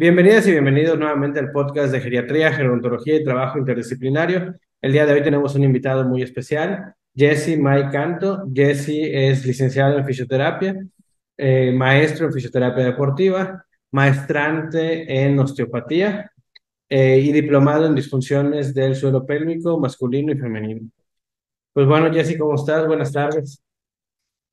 Bienvenidas y bienvenidos nuevamente al podcast de Geriatría, Gerontología y Trabajo Interdisciplinario. El día de hoy tenemos un invitado muy especial, Jesse May Canto. Jesse es licenciado en fisioterapia, maestro en fisioterapia deportiva, maestrante en osteopatía y diplomado en disfunciones del suelo pélvico masculino y femenino. Pues bueno, Jesse, ¿cómo estás? Buenas tardes.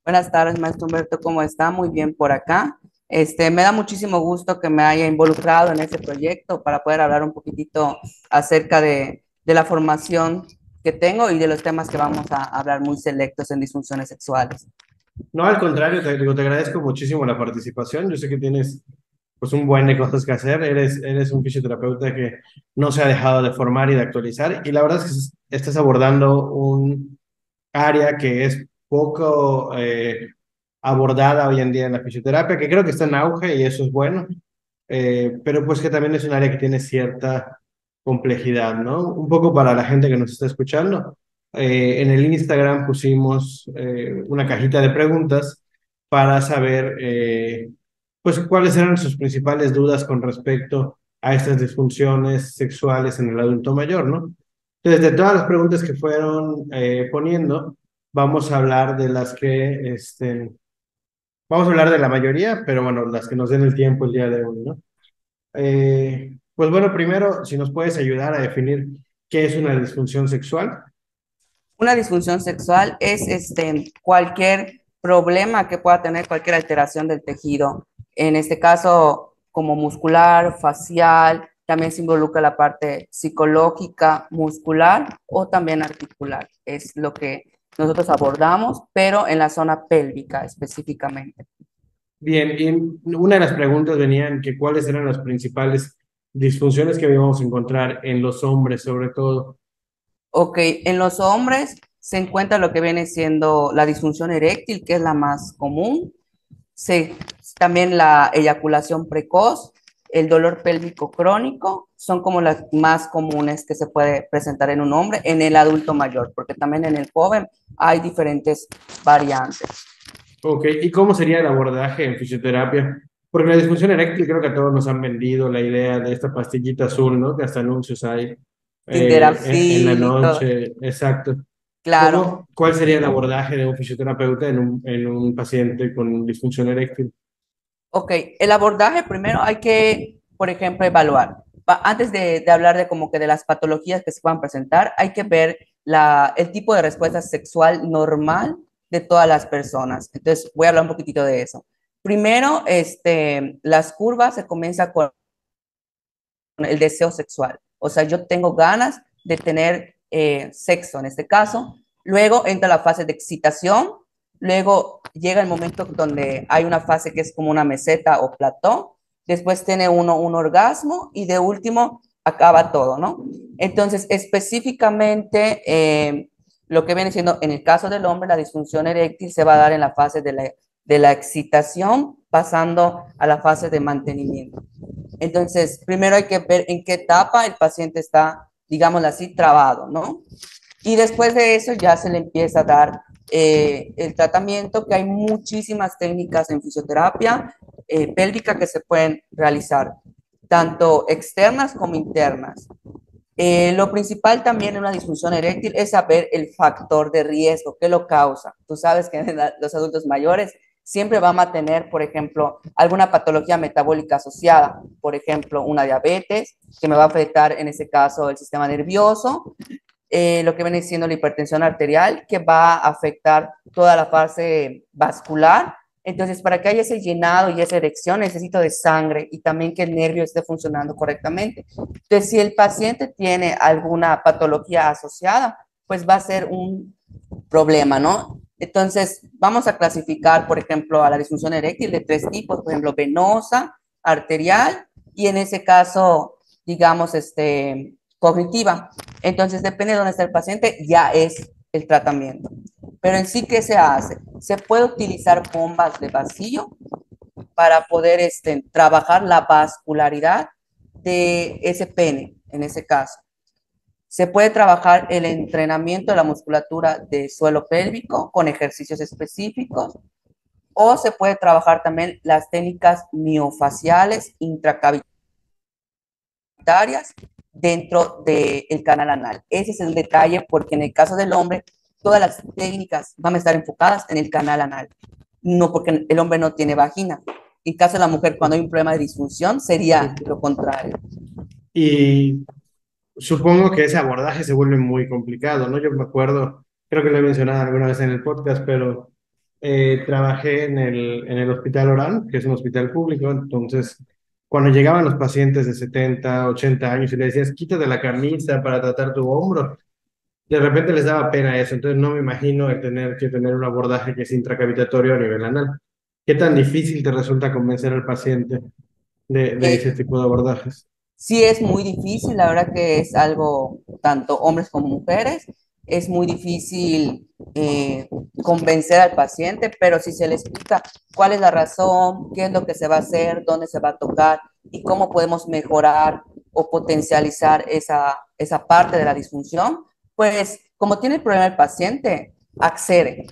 Buenas tardes, maestro Humberto, ¿cómo está? Muy bien por acá. Me da muchísimo gusto que me haya involucrado en ese proyecto para poder hablar un poquitito acerca de la formación que tengo y de los temas que vamos a hablar muy selectos en disfunciones sexuales. No, al contrario, te agradezco muchísimo la participación. Yo sé que tienes pues un buen de cosas que hacer. Eres un fisioterapeuta que no se ha dejado de formar y de actualizar. Y la verdad es que estás abordando un área que es poco abordada hoy en día en la fisioterapia, que creo que está en auge y eso es bueno. Pero pues que también es un área que tiene cierta complejidad, ¿no? Un poco para la gente que nos está escuchando. En el Instagram pusimos una cajita de preguntas para saber pues cuáles eran sus principales dudas con respecto a estas disfunciones sexuales en el adulto mayor, ¿no? Entonces, de todas las preguntas que fueron poniendo, vamos a hablar de las que, vamos a hablar de la mayoría, pero bueno, las que nos den el tiempo el día de hoy, ¿no? Pues bueno, primero, si nos puedes ayudar a definir qué es una disfunción sexual. Una disfunción sexual es cualquier problema que pueda tener cualquier alteración del tejido. En este caso, como muscular, facial, también se involucra la parte psicológica, muscular o también articular. Es lo que nosotros abordamos, pero en la zona pélvica específicamente. Bien, y una de las preguntas venían que cuáles eran las principales disfunciones que íbamos a encontrar en los hombres, sobre todo. Ok, en los hombres se encuentra lo que viene siendo la disfunción eréctil, que es la más común. Se, también la eyaculación precoz, el dolor pélvico crónico, son como las más comunes que se puede presentar en un hombre, en el adulto mayor, porque también en el joven hay diferentes variantes. Ok, ¿y cómo sería el abordaje en fisioterapia? Porque la disfunción eréctil creo que a todos nos han vendido la idea de esta pastillita azul, ¿no? Que hasta anuncios hay en la Sildenafil y todo, noche, exacto. claro. ¿Cuál sería el abordaje de un fisioterapeuta en un paciente con disfunción eréctil? Ok, el abordaje primero hay que, por ejemplo, evaluar. Antes de hablar de como que de las patologías que se puedan presentar, hay que ver el tipo de respuesta sexual normal de todas las personas. Entonces, voy a hablar un poquitito de eso. Primero, las curvas se comienza con el deseo sexual. O sea, yo tengo ganas de tener sexo en este caso. Luego entra la fase de excitación. Luego llega el momento donde hay una fase que es como una meseta o plató. Después tiene uno un orgasmo y de último acaba todo, ¿no? Entonces, específicamente, lo que viene siendo en el caso del hombre, la disfunción eréctil se va a dar en la fase de la excitación, pasando a la fase de mantenimiento. Entonces, primero hay que ver en qué etapa el paciente está, digámoslo así, trabado, ¿no? Y después de eso ya se le empieza a dar el tratamiento, que hay muchísimas técnicas en fisioterapia pélvica que se pueden realizar, tanto externas como internas. Lo principal también en una disfunción eréctil es saber el factor de riesgo, qué lo causa. Tú sabes que en los adultos mayores siempre van a tener, por ejemplo, alguna patología metabólica asociada, por ejemplo, una diabetes, que me va a afectar en ese caso el sistema nervioso, lo que viene siendo la hipertensión arterial, que va a afectar toda la fase vascular. Entonces, para que haya ese llenado y esa erección, necesito de sangre y también que el nervio esté funcionando correctamente. Entonces, si el paciente tiene alguna patología asociada, pues va a ser un problema, ¿no? Entonces, vamos a clasificar, por ejemplo, a la disfunción eréctil de tres tipos, por ejemplo, venosa, arterial y en ese caso, digamos, cognitiva. Entonces, depende de dónde está el paciente, ya es el tratamiento. Pero en sí, ¿qué se hace? Se puede utilizar bombas de vacío para poder trabajar la vascularidad de ese pene, en ese caso. Se puede trabajar el entrenamiento de la musculatura de suelo pélvico con ejercicios específicos o se puede trabajar también las técnicas miofaciales intracavitarias. intracavitarias dentro del canal anal. Ese es el detalle, porque en el caso del hombre, todas las técnicas van a estar enfocadas en el canal anal, no porque el hombre no tiene vagina. En caso de la mujer, cuando hay un problema de disfunción, sería lo contrario. Y supongo que ese abordaje se vuelve muy complicado, ¿no? Yo me acuerdo, creo que lo he mencionado alguna vez en el podcast, pero trabajé en el Hospital Orán, que es un hospital público, entonces cuando llegaban los pacientes de 70 80 años y le decías, quítate la camisa para tratar tu hombro, de repente les daba pena eso, entonces no me imagino el tener que tener un abordaje que es intracavitatorio a nivel anal. ¿Qué tan difícil te resulta convencer al paciente de ese Eh, tipo de abordajes? Sí es muy difícil, la verdad que es algo, tanto hombres como mujeres, es muy difícil convencer al paciente, pero si se le explica cuál es la razón, qué es lo que se va a hacer, dónde se va a tocar y cómo podemos mejorar o potencializar esa parte de la disfunción, pues como tiene el problema el paciente, accede.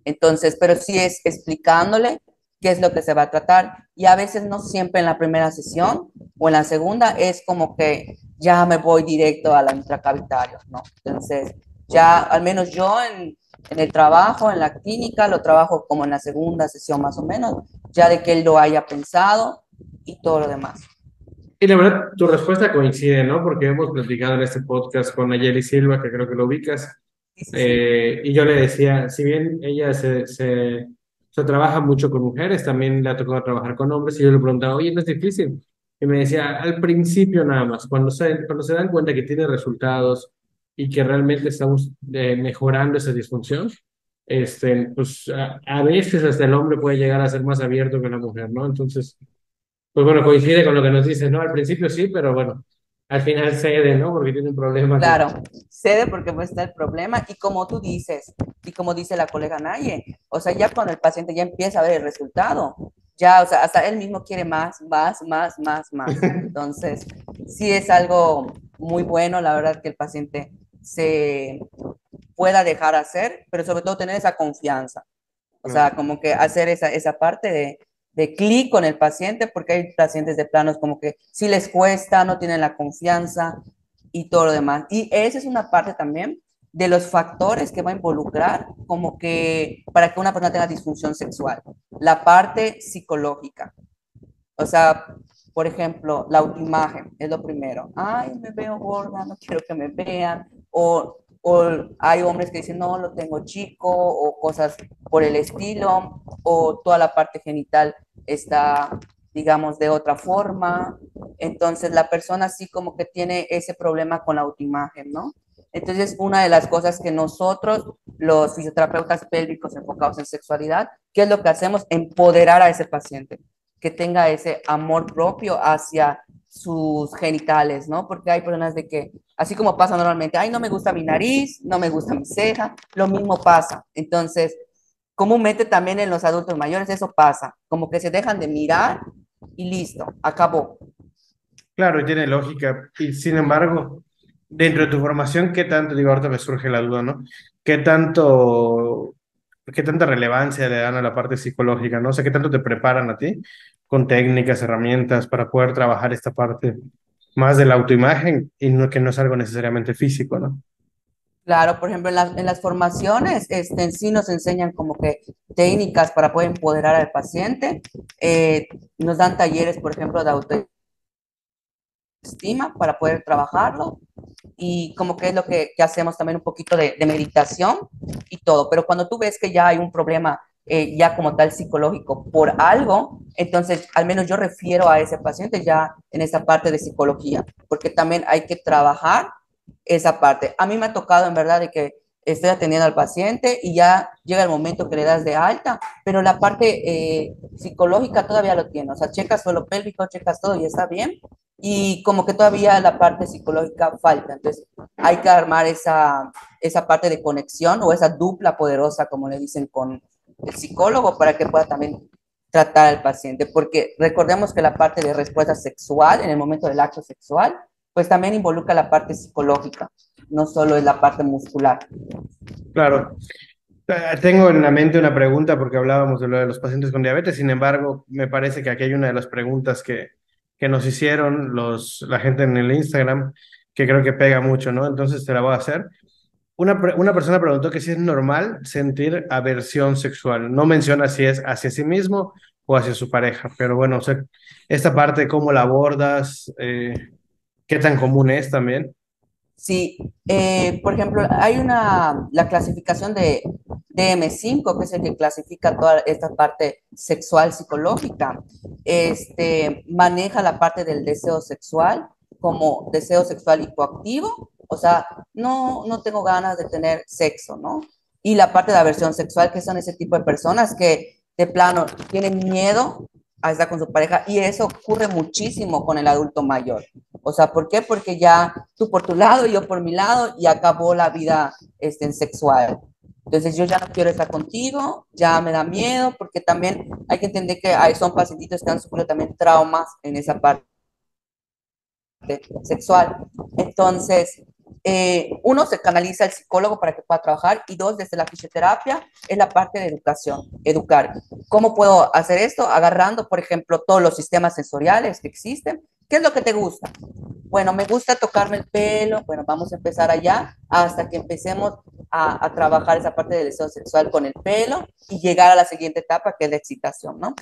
Entonces, pero sí es explicándole qué es lo que se va a tratar. Y a veces no siempre en la primera sesión o en la segunda es como que ya me voy directo a la intracavitaria, ¿no? Entonces, ya al menos yo en el trabajo, en la clínica, lo trabajo como en la segunda sesión más o menos, ya de que él lo haya pensado y todo lo demás. Y la verdad, tu respuesta coincide, ¿no? Porque hemos platicado en este podcast con Nayeli Silva, que creo que lo ubicas, Sí, sí, sí. y yo le decía, si bien ella se trabaja mucho con mujeres, también le ha tocado trabajar con hombres, y yo le preguntaba, oye, ¿no es difícil? Y me decía, al principio nada más, cuando se dan cuenta que tiene resultados y que realmente estamos mejorando esa disfunción, pues a veces hasta el hombre puede llegar a ser más abierto que la mujer, ¿no? Entonces... Pues bueno, coincide con lo que nos dices, ¿no? Al principio sí, pero bueno, al final cede, ¿no? Porque tiene un problema que... Claro, cede porque pues está el problema y como tú dices, y como dice la colega Naye, o sea, ya cuando el paciente ya empieza a ver el resultado, ya, o sea, hasta él mismo quiere más, más, más, más, más. Entonces, sí es algo muy bueno, la verdad, que el paciente se pueda dejar hacer, pero sobre todo tener esa confianza. O sea, Claro. como que hacer esa parte de clic con el paciente, porque hay pacientes de planos como que sí les cuesta, no tienen la confianza y todo lo demás. Y esa es una parte también de los factores que va a involucrar como que para que una persona tenga disfunción sexual. La parte psicológica. O sea, por ejemplo, la autoimagen es lo primero. Ay, me veo gorda, no quiero que me vean. O hay hombres que dicen, no, lo tengo chico, o cosas por el estilo, o toda la parte genital está, digamos, de otra forma. Entonces, la persona sí como que tiene ese problema con la autoimagen, ¿no? Entonces, una de las cosas que nosotros, los fisioterapeutas pélvicos enfocados en sexualidad, ¿qué es lo que hacemos? Empoderar a ese paciente que tenga ese amor propio hacia sus genitales, ¿no? Porque hay personas de que, así como pasa normalmente, ay, no me gusta mi nariz, no me gusta mi ceja, lo mismo pasa. Entonces, comúnmente también en los adultos mayores eso pasa, como que se dejan de mirar y listo, acabó. Claro, y tiene lógica. Y sin embargo, dentro de tu formación, ¿qué tanto, digo, ahorita me surge la duda, ¿no? ¿Qué tanto, qué tanta relevancia le dan a la parte psicológica, ¿no? O sea, ¿qué tanto te preparan a ti con técnicas, herramientas para poder trabajar esta parte más de la autoimagen y no, que no es algo necesariamente físico, ¿no? Claro, por ejemplo, en las formaciones en sí nos enseñan como que técnicas para poder empoderar al paciente. Nos dan talleres, por ejemplo, de autoestima para poder trabajarlo y como que es lo que hacemos también un poquito de meditación y todo. Pero cuando tú ves que ya hay un problema ya como tal psicológico por algo, entonces al menos yo refiero a ese paciente ya en esa parte de psicología, porque también hay que trabajar esa parte. A mí me ha tocado en verdad de que estoy atendiendo al paciente y ya llega el momento que le das de alta, pero la parte psicológica todavía lo tiene, o sea, checas suelo pélvico, checas todo y está bien, y como que todavía la parte psicológica falta, entonces hay que armar esa parte de conexión o esa dupla poderosa, como le dicen, con el psicólogo para que pueda también tratar al paciente, porque recordemos que la parte de respuesta sexual en el momento del acto sexual, pues también involucra la parte psicológica, no solo es la parte muscular. Claro. Tengo en la mente una pregunta porque hablábamos de lo de los pacientes con diabetes, sin embargo, me parece que aquí hay una de las preguntas que que nos hicieron la gente en el Instagram, que creo que pega mucho, ¿no? Entonces te la voy a hacer. Una persona preguntó que si es normal sentir aversión sexual. No menciona si es hacia sí mismo o hacia su pareja, pero bueno, o sea, esta parte, ¿cómo la abordas? ¿Qué tan común es también? Sí, por ejemplo, hay la clasificación de DM5, que es el que clasifica toda esta parte sexual psicológica. Maneja la parte del deseo sexual como deseo sexual hipoactivo, o sea, no tengo ganas de tener sexo, ¿no? Y la parte de aversión sexual, que son ese tipo de personas que de plano tienen miedo a estar con su pareja, y eso ocurre muchísimo con el adulto mayor. O sea, ¿por qué? Porque ya tú por tu lado, yo por mi lado, y acabó la vida en sexual. Entonces yo ya no quiero estar contigo, ya me da miedo, porque también hay que entender que son pacientitos que han sufrido también traumas en esa parte sexual. Entonces, uno, se canaliza al psicólogo para que pueda trabajar, y dos, desde la fisioterapia es la parte de educación, educar. ¿Cómo puedo hacer esto? Agarrando, por ejemplo, todos los sistemas sensoriales que existen. ¿Qué es lo que te gusta? Bueno, me gusta tocarme el pelo. Bueno, vamos a empezar allá hasta que empecemos a trabajar esa parte del deseo sexual con el pelo y llegar a la siguiente etapa, que es la excitación, ¿no?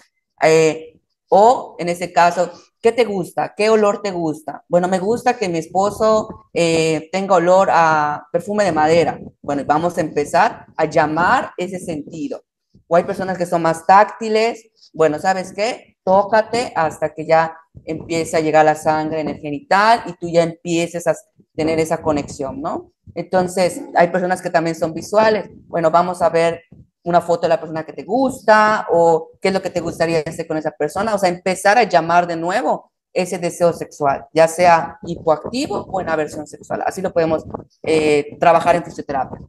Eh, o en ese caso, ¿qué te gusta? ¿Qué olor te gusta? Bueno, me gusta que mi esposo tenga olor a perfume de madera. Bueno, vamos a empezar a llamar ese sentido. O hay personas que son más táctiles. Bueno, ¿sabes qué? Tócate hasta que ya empiece a llegar la sangre en el genital y tú ya empieces a tener esa conexión, ¿no? Entonces, hay personas que también son visuales. Bueno, vamos a ver una foto de la persona que te gusta, o qué es lo que te gustaría hacer con esa persona. O sea, empezar a llamar de nuevo ese deseo sexual, ya sea hipoactivo o en aversión sexual. Así lo podemos trabajar en fisioterapia.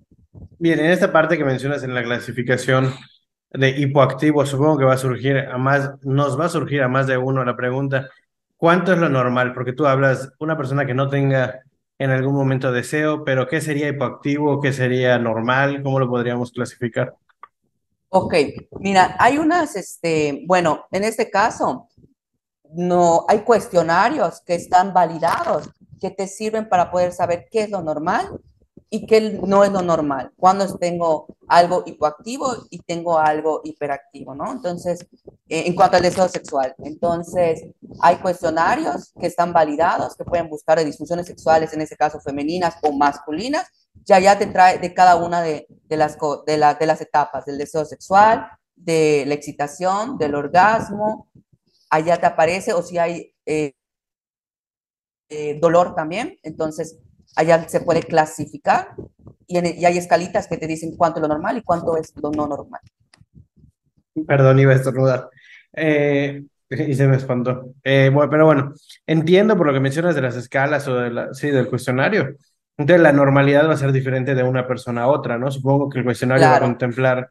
Bien, en esta parte que mencionas en la clasificación de hipoactivo, supongo que va a surgir nos va a surgir a más de uno la pregunta, ¿cuánto es lo normal? Porque tú hablas una persona que no tenga en algún momento deseo, pero ¿qué sería hipoactivo? ¿Qué sería normal? ¿Cómo lo podríamos clasificar? Ok, mira, hay bueno, en este caso, no hay cuestionarios que están validados, que te sirven para poder saber qué es lo normal y qué no es lo normal. Cuando tengo algo hipoactivo y tengo algo hiperactivo, ¿no? Entonces, en cuanto al deseo sexual, entonces hay cuestionarios que están validados, que pueden buscar de disfunciones sexuales, en este caso femeninas o masculinas, ya te trae de cada una de las etapas del deseo sexual, de la excitación, del orgasmo. Allá te aparece, o si hay dolor también, entonces allá se puede clasificar, y hay escalitas que te dicen cuánto es lo normal y cuánto es lo no normal. Perdón, iba a estornudar. Y se me espantó. Bueno, pero bueno, entiendo por lo que mencionas de las escalas o sí, del cuestionario. Entonces, la normalidad va a ser diferente de una persona a otra, ¿no? Supongo que el cuestionario va a Claro, contemplar,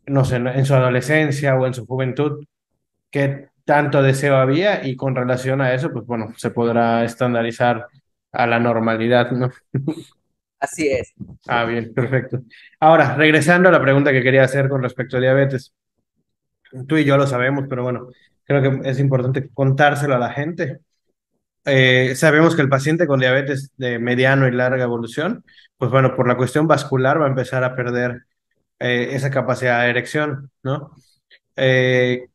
no sé, en su adolescencia o en su juventud, qué tanto deseo había, y con relación a eso, pues bueno, se podrá estandarizar a la normalidad, ¿no? así es. Ah, bien, perfecto. Ahora, regresando a la pregunta que quería hacer con respecto a diabetes. Tú y yo lo sabemos, pero bueno, creo que es importante contárselo a la gente. Sabemos que el paciente con diabetes de mediano y larga evolución, pues bueno, por la cuestión vascular va a empezar a perder esa capacidad de erección, ¿no? Eh,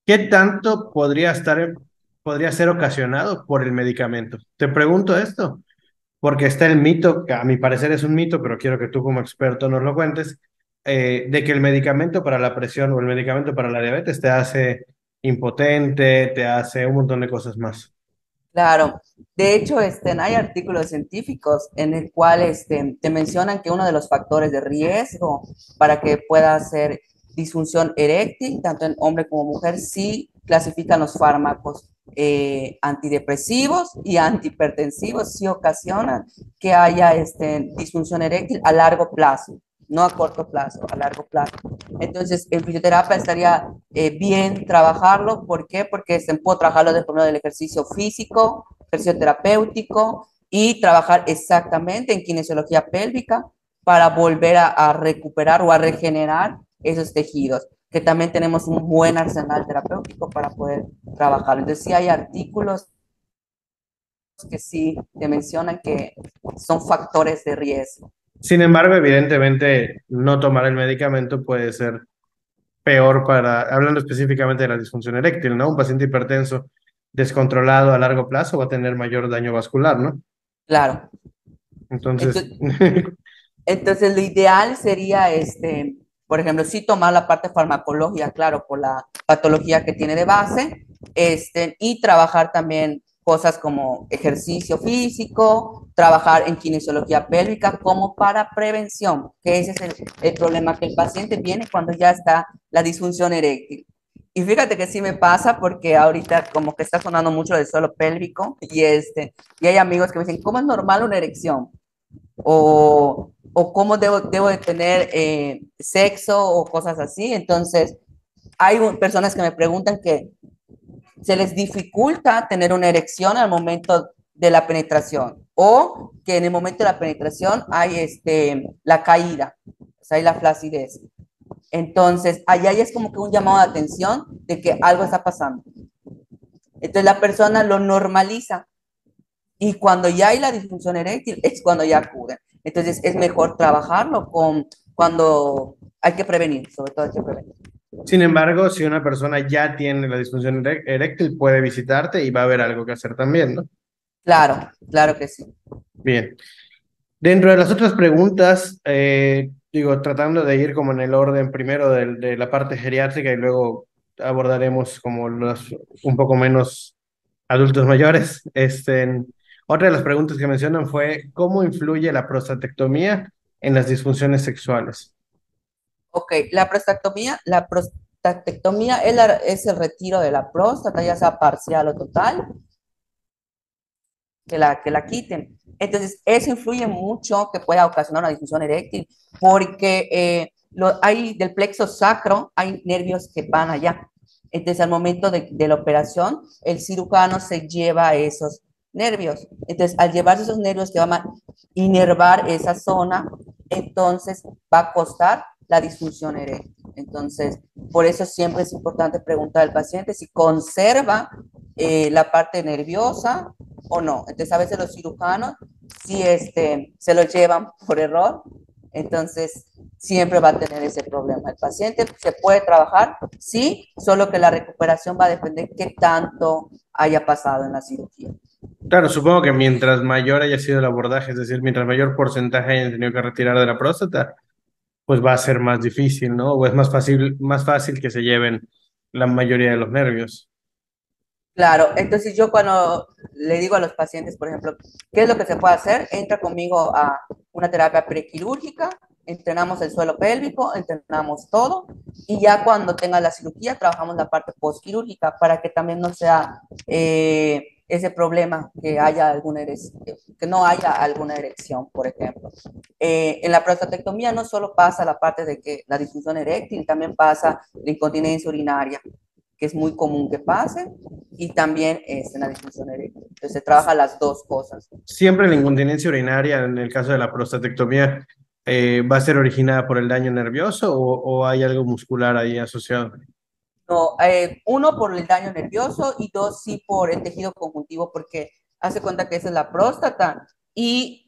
¿Qué tanto podría ser ocasionado por el medicamento? Te pregunto esto, porque está el mito, que a mi parecer es un mito, pero quiero que tú como experto nos lo cuentes, de que el medicamento para la presión o el medicamento para la diabetes te hace impotente, te hace un montón de cosas más. Claro, de hecho, hay artículos científicos en el cual te mencionan que uno de los factores de riesgo para que pueda hacer disfunción eréctil, tanto en hombre como mujer, sí clasifican los fármacos antidepresivos y antihipertensivos, sí ocasionan que haya disfunción eréctil a largo plazo, no a corto plazo, a largo plazo. Entonces, en fisioterapia estaría bien trabajarlo. ¿Por qué? Porque se puede trabajarlo de forma del ejercicio físico, ejercicio terapéutico, y trabajar exactamente en kinesiología pélvica para volver a recuperar o a regenerar esos tejidos, que también tenemos un buen arsenal terapéutico para poder trabajarlo. Entonces, sí hay artículos que sí te mencionan que son factores de riesgo. Sin embargo, evidentemente, no tomar el medicamento puede ser peor para, hablando específicamente de la disfunción eréctil, ¿no? Un paciente hipertenso descontrolado a largo plazo va a tener mayor daño vascular, ¿no? Claro. Entonces, Entonces, entonces lo ideal sería, por ejemplo, sí tomar la parte farmacológica, claro, por la patología que tiene de base, y trabajar también cosas como ejercicio físico, trabajar en kinesiología pélvica como para prevención, que ese es el problema, que el paciente viene cuando ya está la disfunción eréctil. Y fíjate que sí me pasa porque ahorita como que está sonando mucho del suelo pélvico y hay amigos que me dicen, ¿cómo es normal una erección? O cómo debo de tener sexo o cosas así. Entonces, hay personas que me preguntan que se les dificulta tener una erección al momento de la penetración o que en el momento de la penetración hay la caída, o sea, hay la flacidez. Entonces, allá es como que un llamado de atención de que algo está pasando. Entonces, la persona lo normaliza y cuando ya hay la disfunción eréctil es cuando ya acude. Entonces es mejor trabajarlo cuando hay que prevenir, sobre todo hay que prevenir. sin embargo, si una persona ya tiene la disfunción eréctil, puede visitarte y va a haber algo que hacer también, ¿no? Claro, claro que sí. Bien. Dentro de las otras preguntas, digo, tratando de ir como en el orden primero de la parte geriátrica y luego abordaremos como los un poco menos adultos mayores. Otra de las preguntas que mencionan fue, ¿cómo influye la prostatectomía en las disfunciones sexuales? Ok, la prostatectomía es el retiro de la próstata, ya sea parcial o total, que la quiten. Entonces, eso influye mucho que pueda ocasionar una disfunción eréctil, porque hay del plexo sacro, hay nervios que van allá. Entonces, al momento de la operación, el cirujano se lleva esos nervios. Entonces, al llevarse esos nervios que van a inervar esa zona, entonces va a costar la disfunción eréctil. Entonces, por eso siempre es importante preguntar al paciente si conserva la parte nerviosa o no. Entonces, a veces los cirujanos sí se lo llevan por error, entonces siempre va a tener ese problema. El paciente se puede trabajar, sí, solo que la recuperación va a depender qué tanto haya pasado en la cirugía. Claro, supongo que mientras mayor haya sido el abordaje, es decir, mientras mayor porcentaje hayan tenido que retirar de la próstata, pues va a ser más difícil, ¿no? O es más fácil que se lleven la mayoría de los nervios. Claro, entonces yo cuando le digo a los pacientes, por ejemplo, ¿qué es lo que se puede hacer? Entra conmigo a una terapia prequirúrgica, entrenamos el suelo pélvico, entrenamos todo, y ya cuando tenga la cirugía trabajamos la parte postquirúrgica para que también no sea ese problema que haya que no haya alguna erección, por ejemplo. En la prostatectomía no solo pasa la parte de que la disfunción eréctil, también pasa la incontinencia urinaria, que es muy común que pase, y también en la disfunción eréctil. Entonces se trabaja las dos cosas. Siempre la incontinencia urinaria, en el caso de la prostatectomía, ¿va a ser originada por el daño nervioso o hay algo muscular ahí asociado? No, uno por el daño nervioso y dos sí por el tejido conjuntivo, porque hace cuenta que esa es la próstata y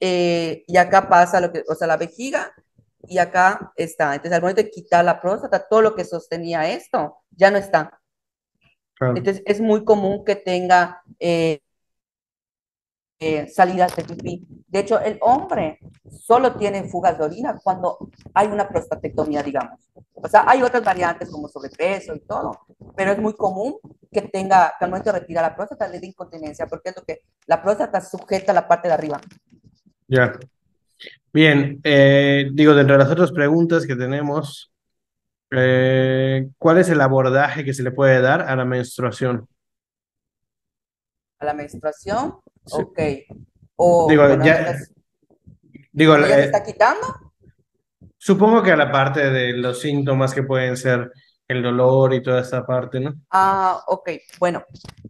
acá pasa lo que, o sea, la vejiga y acá está. Entonces al momento de quitar la próstata, todo lo que sostenía esto ya no está. Claro. Entonces es muy común que tenga salidas de pipí. De hecho, el hombre solo tiene fugas de orina cuando hay una prostatectomía, digamos. O sea, hay otras variantes como sobrepeso y todo, pero es muy común que tenga, que al momento de retirar la próstata le dé incontinencia, porque es lo que la próstata sujeta la parte de arriba. Ya. Bien, digo, dentro de las otras preguntas que tenemos, ¿cuál es el abordaje que se le puede dar a la menstruación? A la menstruación, Sí. ok. O, Digo, bueno, ya, digo, cuando ya se está quitando, supongo que a la parte de los síntomas que pueden ser el dolor y toda esta parte, ¿no? ok, bueno,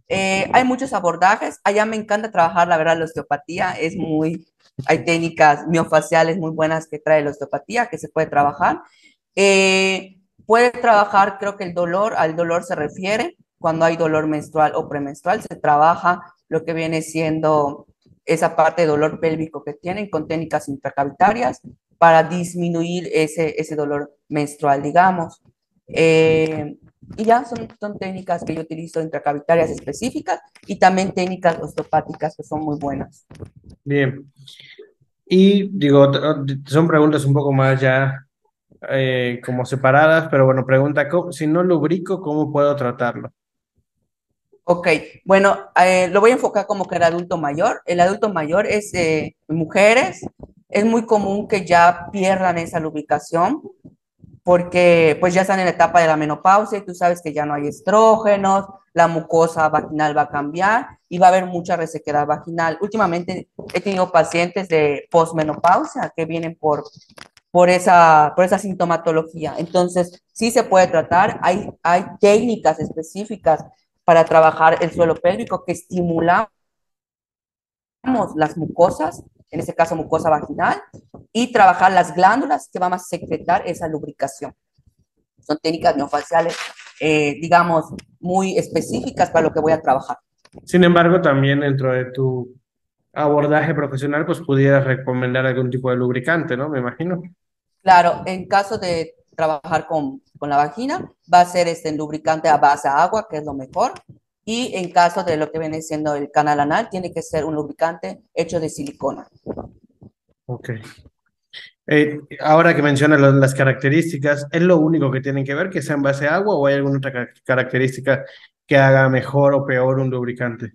hay muchos abordajes. Allá me encanta trabajar, la verdad, la osteopatía hay técnicas miofaciales muy buenas que trae la osteopatía que se puede trabajar. Eh, puede trabajar, creo que al dolor se refiere cuando hay dolor menstrual o premenstrual, se trabaja lo que viene siendo esa parte de dolor pélvico que tienen con técnicas intracavitarias para disminuir ese dolor menstrual, digamos. Y ya son técnicas que yo utilizo intracavitarias específicas y también técnicas osteopáticas que son muy buenas. Bien. Y digo, son preguntas un poco más ya como separadas, pero bueno, pregunta, si no lubrico, ¿cómo puedo tratarlo? Ok, bueno, lo voy a enfocar como que el adulto mayor. El adulto mayor es mujeres, es muy común que ya pierdan esa lubricación porque pues ya están en la etapa de la menopausia y tú sabes que ya no hay estrógenos, la mucosa vaginal va a cambiar y va a haber mucha resequedad vaginal. Últimamente he tenido pacientes de posmenopausia que vienen por esa sintomatología. Entonces, sí se puede tratar. Hay técnicas específicas para trabajar el suelo pélvico que estimulamos las mucosas, en este caso mucosa vaginal, y trabajar las glándulas que van a secretar esa lubricación. Son técnicas neofaciales, digamos, muy específicas para lo que voy a trabajar. Sin embargo, también dentro de tu abordaje profesional, pues pudieras recomendar algún tipo de lubricante, ¿no? Me imagino. Claro, en caso de trabajar con la vagina, va a ser este lubricante a base de agua, que es lo mejor. Y en caso de lo que viene siendo el canal anal, tiene que ser un lubricante hecho de silicona. Ok. Ahora que mencionas las características, ¿es lo único que tienen que ver que sea en base a agua o hay alguna otra característica que haga mejor o peor un lubricante?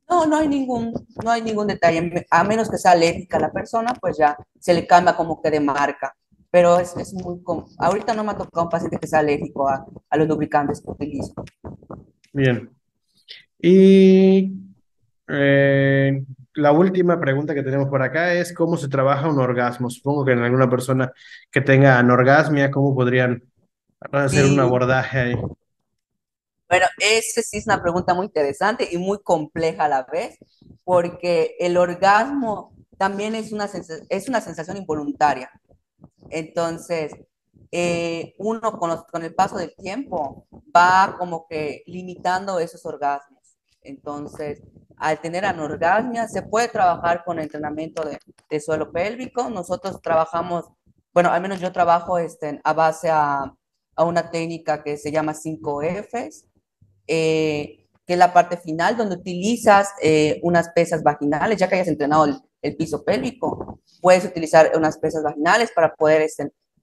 No, no hay ningún detalle. A menos que sea alérgica a la persona, pues ya se le cambia como que de marca. Pero es muy común. Ahorita no me ha tocado un paciente que sea alérgico a los lubricantes que utilizo. Bien. Y la última pregunta que tenemos por acá es ¿cómo se trabaja un orgasmo? Supongo que en alguna persona que tenga anorgasmia, ¿cómo podrían hacer un Sí, abordaje ahí? bueno, ese sí es una pregunta muy interesante y muy compleja a la vez, porque el orgasmo también es una sensación involuntaria. Entonces, uno con el paso del tiempo va como que limitando esos orgasmos. Entonces, al tener anorgasmia, se puede trabajar con entrenamiento de suelo pélvico. Nosotros trabajamos, bueno, al menos yo trabajo a base a una técnica que se llama 5Fs, que es la parte final, donde utilizas unas pesas vaginales, ya que hayas entrenado el piso pélvico, puedes utilizar unas pesas vaginales para poder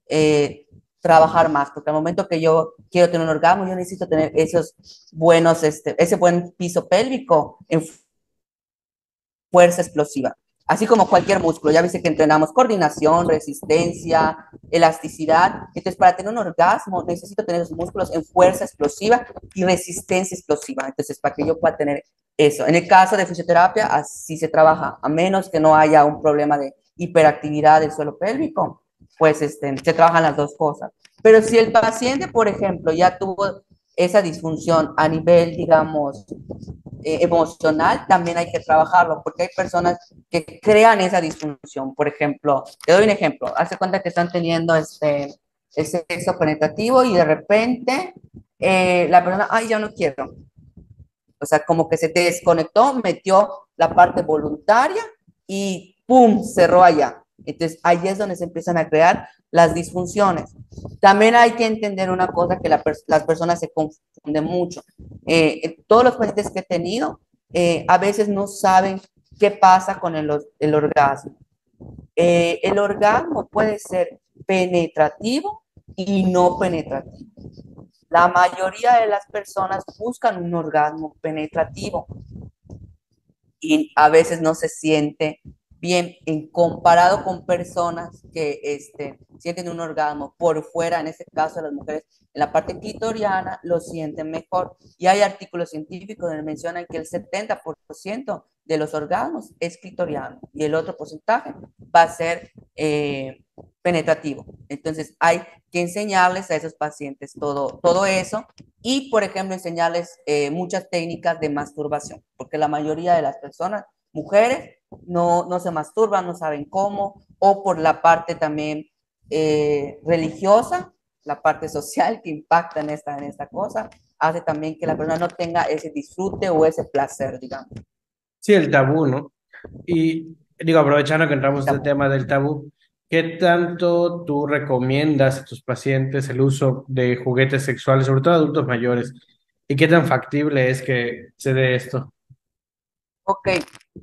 eh, trabajar más, porque al momento que yo quiero tener un orgasmo, yo necesito tener esos buenos, ese buen piso pélvico en fuerza explosiva. Así como cualquier músculo, ya viste que entrenamos coordinación, resistencia, elasticidad. Entonces, para tener un orgasmo, necesito tener esos músculos en fuerza explosiva y resistencia explosiva. Entonces, para que yo pueda tener eso. En el caso de fisioterapia, así se trabaja, a menos que no haya un problema de hiperactividad del suelo pélvico, pues se trabajan las dos cosas. Pero si el paciente, por ejemplo, ya tuvo esa disfunción a nivel, digamos, emocional, también hay que trabajarlo, porque hay personas que crean esa disfunción. Por ejemplo, te doy un ejemplo, hace cuenta que están teniendo ese sexo penetrativo y de repente la persona, ay, ya no quiero. O sea, como que se te desconectó, metió la parte voluntaria y ¡pum! Cerró allá. Entonces, ahí es donde se empiezan a crear las disfunciones. También hay que entender una cosa que las personas se confunden mucho. Todos los pacientes que he tenido a veces no saben qué pasa con el orgasmo. El orgasmo puede ser penetrativo y no penetrativo. La mayoría de las personas buscan un orgasmo penetrativo y a veces no se siente bien en comparado con personas que sienten un orgasmo por fuera, en este caso las mujeres en la parte clitoriana lo sienten mejor. Y hay artículos científicos donde mencionan que el 70% de los orgasmos es clitoriano y el otro porcentaje va a ser penetrativo. Entonces hay que enseñarles a esos pacientes todo eso y, por ejemplo, enseñarles muchas técnicas de masturbación, porque la mayoría de las personas, mujeres, no se masturban, no saben cómo, o por la parte también religiosa, la parte social que impacta en esta cosa, hace también que la persona no tenga ese disfrute o ese placer, digamos. Sí, el tabú, ¿no? Y digo, aprovechando que entramos El en este tabú. tema del tabú, ¿qué tanto tú recomiendas a tus pacientes el uso de juguetes sexuales, sobre todo adultos mayores? ¿Y qué tan factible es que se dé esto? Ok,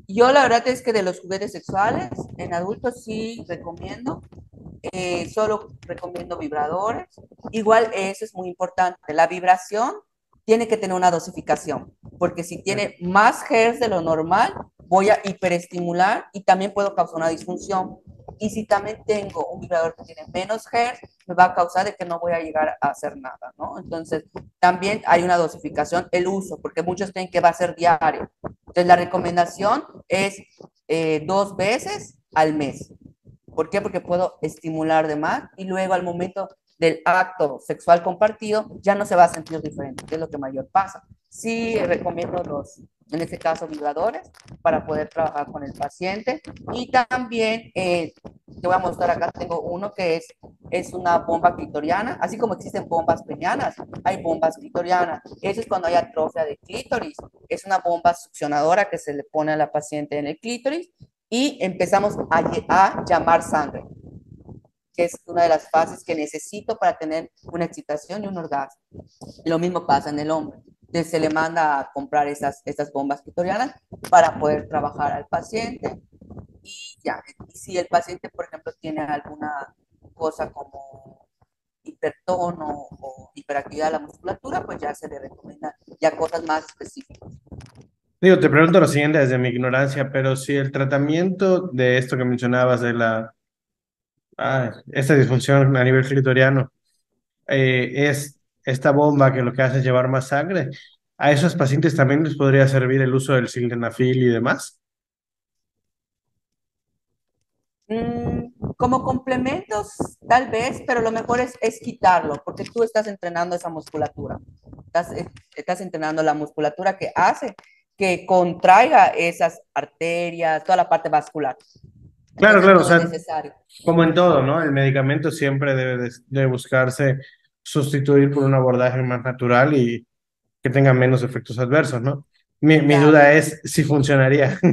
yo la verdad es que de los juguetes sexuales en adultos sí recomiendo, solo recomiendo vibradores. Igual eso es muy importante. La vibración tiene que tener una dosificación, porque si tiene más hertz de lo normal, voy a hiperestimular y también puedo causar una disfunción. Y si también tengo un vibrador que tiene menos hertz, me va a causar de que no voy a llegar a hacer nada, ¿no? Entonces, también hay una dosificación, el uso, porque muchos creen que va a ser diario. Entonces, la recomendación es 2 veces al mes. ¿Por qué? Porque puedo estimular de más y luego al momento del acto sexual compartido ya no se va a sentir diferente, que es lo que mayor pasa. Sí recomiendo en este caso, vibradores para poder trabajar con el paciente y también te voy a mostrar acá, tengo uno que es una bomba clitoriana, así como existen bombas penianas, hay bombas clitorianas. Eso es cuando hay atrofia de clítoris. Es una bomba succionadora que se le pone a la paciente en el clítoris y empezamos a llamar sangre, que es una de las fases que necesito para tener una excitación y un orgasmo. Lo mismo pasa en el hombre. Entonces se le manda a comprar estas bombas clitorianas para poder trabajar al paciente y ya. Y si el paciente, por ejemplo, tiene alguna cosa como hipertono o hiperactividad de la musculatura, pues ya se le recomienda ya cosas más específicas. Digo, te pregunto lo siguiente desde mi ignorancia, pero si el tratamiento de esto que mencionabas de esta disfunción a nivel clitoriano es esta bomba que lo que hace es llevar más sangre, ¿a esos pacientes también les podría servir el uso del sildenafil y demás? Como complementos, tal vez, pero lo mejor es quitarlo, porque tú estás entrenando esa musculatura. Estás entrenando la musculatura que hace que contraiga esas arterias, toda la parte vascular. Claro, Entonces claro, o no es sea, necesario. como en todo, ¿no? El medicamento siempre debe buscarse sustituir por un abordaje más natural y que tenga menos efectos adversos, ¿no? Mi Claro. duda es si funcionaría, si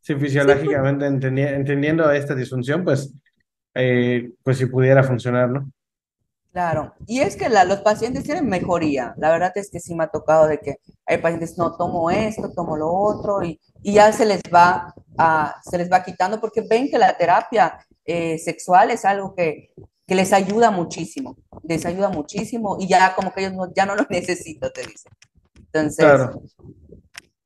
Sí, pues, fisiológicamente entendiendo esta disfunción, pues si pudiera funcionar, ¿no? claro. Y es que los pacientes tienen mejoría. La verdad es que sí me ha tocado de que hay pacientes, no tomo esto, tomo lo otro, y ya se les va quitando porque ven que la terapia sexual es algo que les ayuda muchísimo y ya como que ellos ya no lo necesitan, te dicen. Entonces, Claro.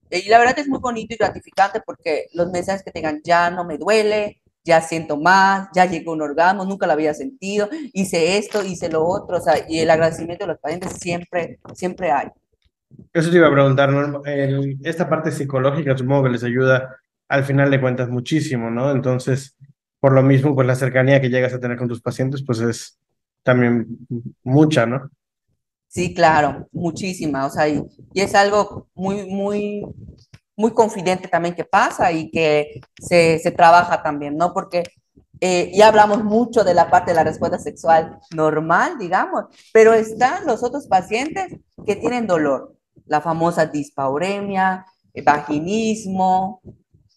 y la verdad es muy bonito y gratificante porque los mensajes que tengan, ya no me duele, ya siento más, ya llegó un orgasmo, nunca lo había sentido, hice esto, hice lo otro, o sea, y el agradecimiento de los pacientes siempre, siempre hay. Eso te iba a preguntar, ¿no? Esta parte psicológica supongo que les ayuda al final de cuentas muchísimo, ¿no? Entonces, por lo mismo, pues la cercanía que llegas a tener con tus pacientes, pues es también mucha, ¿no? Sí, claro, muchísima, o sea, y es algo muy, muy, muy confidente también que pasa y que se trabaja también, ¿no? Porque ya hablamos mucho de la parte de la respuesta sexual normal, digamos, pero están los otros pacientes que tienen dolor, la famosa dispauremia, vaginismo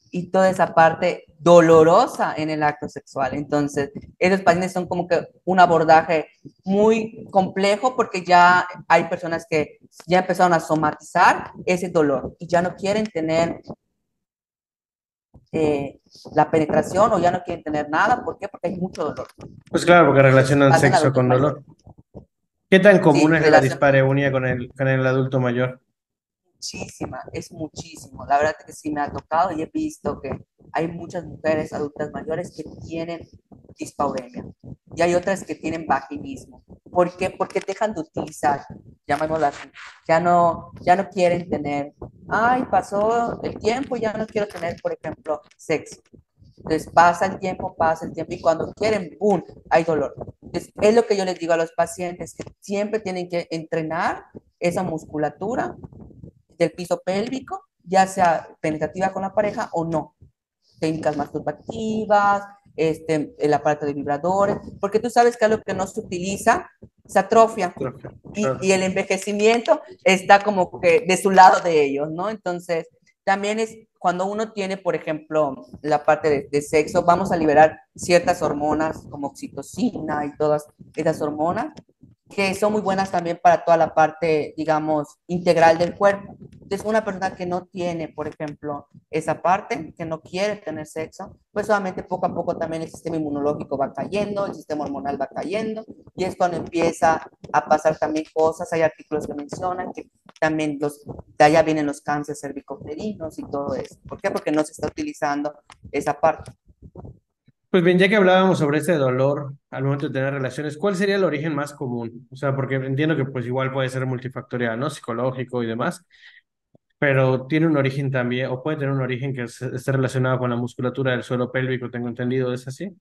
y toda esa parte dolorosa en el acto sexual. Entonces, esos pacientes son como que un abordaje muy complejo porque ya hay personas que ya empezaron a somatizar ese dolor y ya no quieren tener eh, la penetración o ya no quieren tener nada. ¿Por qué? Porque hay mucho dolor. Pues claro, porque Entonces, relacionan pasa en sexo adultos con mayores. dolor. ¿Qué tan común Sí, es la relación dispareunia con con el adulto mayor? muchísima, es muchísimo. La verdad es que sí me ha tocado y he visto que hay muchas mujeres adultas mayores que tienen dispauremia y hay otras que tienen vaginismo. ¿Por qué? Porque dejan de utilizar, llamémoslo así, ya no quieren tener, ay, pasó el tiempo, ya no quiero tener, por ejemplo, sexo. Entonces pasa el tiempo y cuando quieren, ¡boom!, hay dolor. Entonces, es lo que yo les digo a los pacientes, que siempre tienen que entrenar esa musculatura del piso pélvico, ya sea penetrativa con la pareja o no. Técnicas masturbativas, el aparato de vibradores, porque tú sabes que algo que no se utiliza se atrofia y Claro. el envejecimiento está como que de su lado de ellos, ¿no? Entonces, también es cuando uno tiene, por ejemplo, la parte de sexo, vamos a liberar ciertas hormonas como oxitocina y todas esas hormonas que son muy buenas también para toda la parte, digamos, integral del cuerpo. Entonces, una persona que no tiene, por ejemplo, esa parte, que no quiere tener sexo, pues solamente poco a poco también el sistema inmunológico va cayendo, el sistema hormonal va cayendo, y es cuando empieza a pasar también cosas. Hay artículos que mencionan que también de allá vienen los cánceres cervicouterinos y todo eso. ¿Por qué? Porque no se está utilizando esa parte. Pues bien, ya que hablábamos sobre ese dolor al momento de tener relaciones, ¿cuál sería el origen más común? O sea, porque entiendo que pues igual puede ser multifactorial, ¿no? Psicológico y demás, pero tiene un origen también, o puede tener un origen que esté relacionado con la musculatura del suelo pélvico, tengo entendido, ¿es así?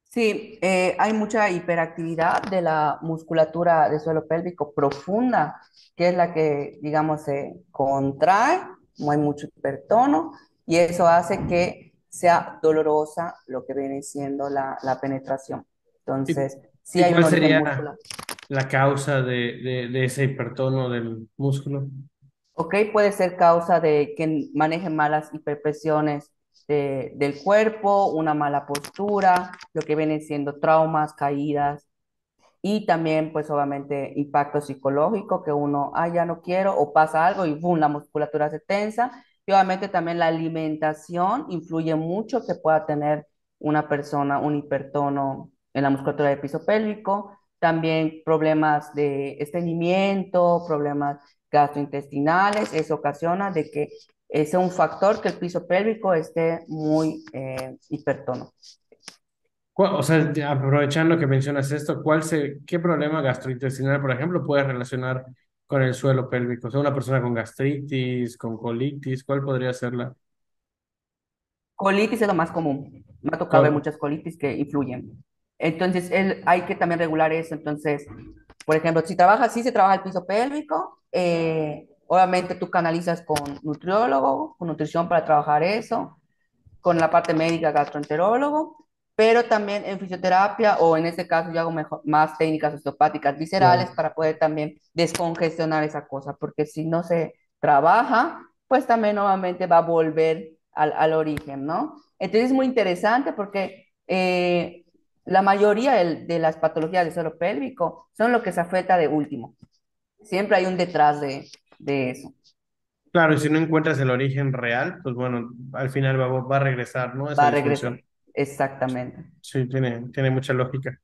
Sí, hay mucha hiperactividad de la musculatura del suelo pélvico profunda, que es la que, digamos, se contrae, no hay mucho hipertono, y eso hace que sea dolorosa lo que viene siendo la penetración. ¿Y, Entonces, sí y hay un cuál origen sería muscular. la causa de ese hipertono del músculo? Ok, puede ser causa de que manejen malas hiperpresiones del cuerpo, una mala postura, lo que vienen siendo traumas, caídas. Y también, pues obviamente, impacto psicológico, que uno, ya no quiero, o pasa algo y boom, la musculatura se tensa. Y obviamente también la alimentación influye mucho que pueda tener una persona un hipertono en la musculatura del piso pélvico. También problemas de estreñimiento, problemas gastrointestinales, eso ocasiona de que sea un factor que el piso pélvico esté muy hipertono. O sea, ya aprovechando que mencionas esto, ¿qué problema gastrointestinal, por ejemplo, puede relacionar con el suelo pélvico? O sea, una persona con gastritis, con colitis, ¿cuál podría ser la? Colitis es lo más común. Me ha tocado ver Col- muchas colitis que influyen. Entonces, hay que también regular eso. Entonces, por ejemplo, si se trabaja el piso pélvico, obviamente tú canalizas con nutriólogo, con nutrición para trabajar eso, con la parte médica, gastroenterólogo, pero también en fisioterapia o en este caso yo hago más técnicas osteopáticas viscerales Claro. para poder también descongestionar esa cosa, porque si no se trabaja, pues también nuevamente va a volver al origen, ¿no? Entonces es muy interesante porque la mayoría de las patologías del suelo pélvico son lo que se afecta de último. Siempre hay un detrás de eso. Claro, y si no encuentras el origen real, pues bueno, al final va a regresar, ¿no? Esa Va a regresar. disfunción. Exactamente. Sí, tiene mucha lógica.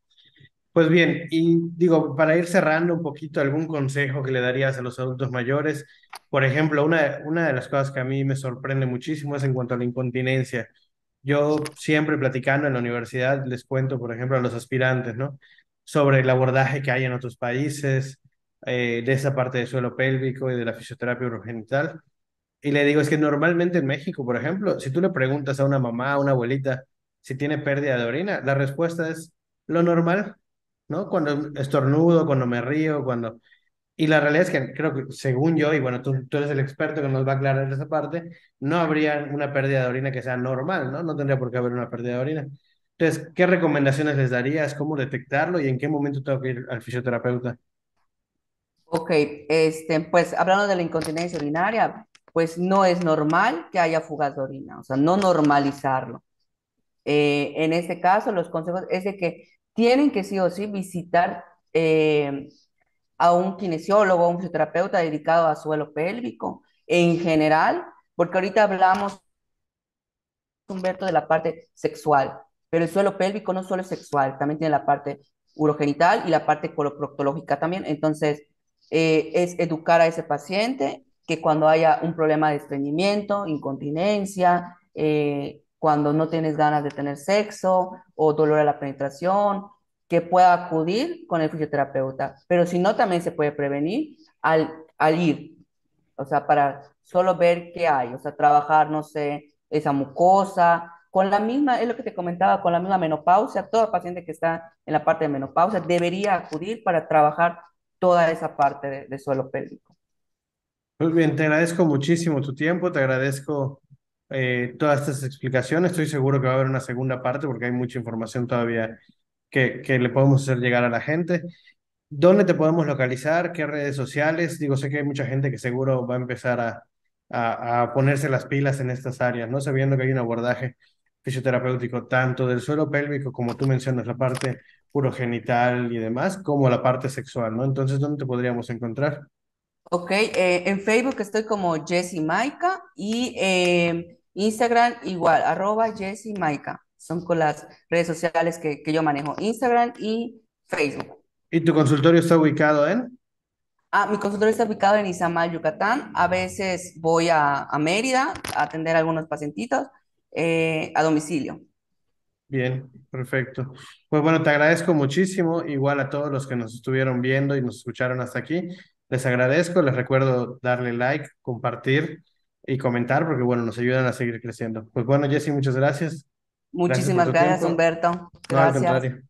Pues bien, y digo, para ir cerrando un poquito, ¿algún consejo que le darías a los adultos mayores? Por ejemplo, una de las cosas que a mí me sorprende muchísimo es en cuanto a la incontinencia. Yo siempre platicando en la universidad les cuento, por ejemplo, a los aspirantes, ¿no? Sobre el abordaje que hay en otros países, de esa parte del suelo pélvico y de la fisioterapia urogenital. Y le digo, es que normalmente en México, por ejemplo, si tú le preguntas a una mamá, a una abuelita, si tiene pérdida de orina, la respuesta es lo normal, ¿no? Cuando estornudo, cuando me río, cuando... Y la realidad es que creo que, según yo, y bueno, tú eres el experto que nos va a aclarar esa parte, no habría una pérdida de orina que sea normal, ¿no? No tendría por qué haber una pérdida de orina. Entonces, ¿qué recomendaciones les darías? ¿Cómo detectarlo? ¿Y en qué momento tengo que ir al fisioterapeuta? Ok, pues hablando de la incontinencia urinaria, pues no es normal que haya fugas de orina, o sea, no normalizarlo. En este caso, los consejos es de que tienen que sí o sí visitar a un kinesiólogo, un fisioterapeuta dedicado a suelo pélvico en general, porque ahorita hablamos, Humberto, de la parte sexual, pero el suelo pélvico no solo es sexual, también tiene la parte urogenital y la parte coloproctológica también. Entonces, es educar a ese paciente que cuando haya un problema de estreñimiento, incontinencia, cuando no tienes ganas de tener sexo o dolor a la penetración, que pueda acudir con el fisioterapeuta. Pero si no, también se puede prevenir al ir, o sea, para solo ver qué hay, o sea, trabajar, no sé, esa mucosa, con la misma, es lo que te comentaba, con la misma menopausia, todo paciente que está en la parte de menopausia debería acudir para trabajar toda esa parte de suelo pélvico. Pues bien, te agradezco muchísimo tu tiempo, te agradezco todas estas explicaciones. Estoy seguro que va a haber una segunda parte porque hay mucha información todavía que le podemos hacer llegar a la gente. ¿Dónde te podemos localizar? ¿Qué redes sociales? Digo, sé que hay mucha gente que seguro va a empezar a ponerse las pilas en estas áreas, ¿no? Sabiendo que hay un abordaje fisioterapéutico tanto del suelo pélvico, como tú mencionas, la parte urogenital y demás, como la parte sexual, ¿no? Entonces, ¿dónde te podríamos encontrar? Ok, en Facebook estoy como Jessie Maica y Instagram igual, @Jessie Maica. Son con las redes sociales que yo manejo, Instagram y Facebook. ¿Y tu consultorio está ubicado en? Ah, mi consultorio está ubicado en Izamal, Yucatán. A veces voy a Mérida a atender a algunos pacientitos a domicilio. Bien, perfecto. Pues bueno, te agradezco muchísimo, igual a todos los que nos estuvieron viendo y nos escucharon hasta aquí. Les agradezco, les recuerdo darle like, compartir y comentar porque bueno, nos ayudan a seguir creciendo. Pues bueno, Jessy, muchas gracias. Gracias por Muchísimas tu gracias, tiempo. Humberto. No, al Gracias. contrario.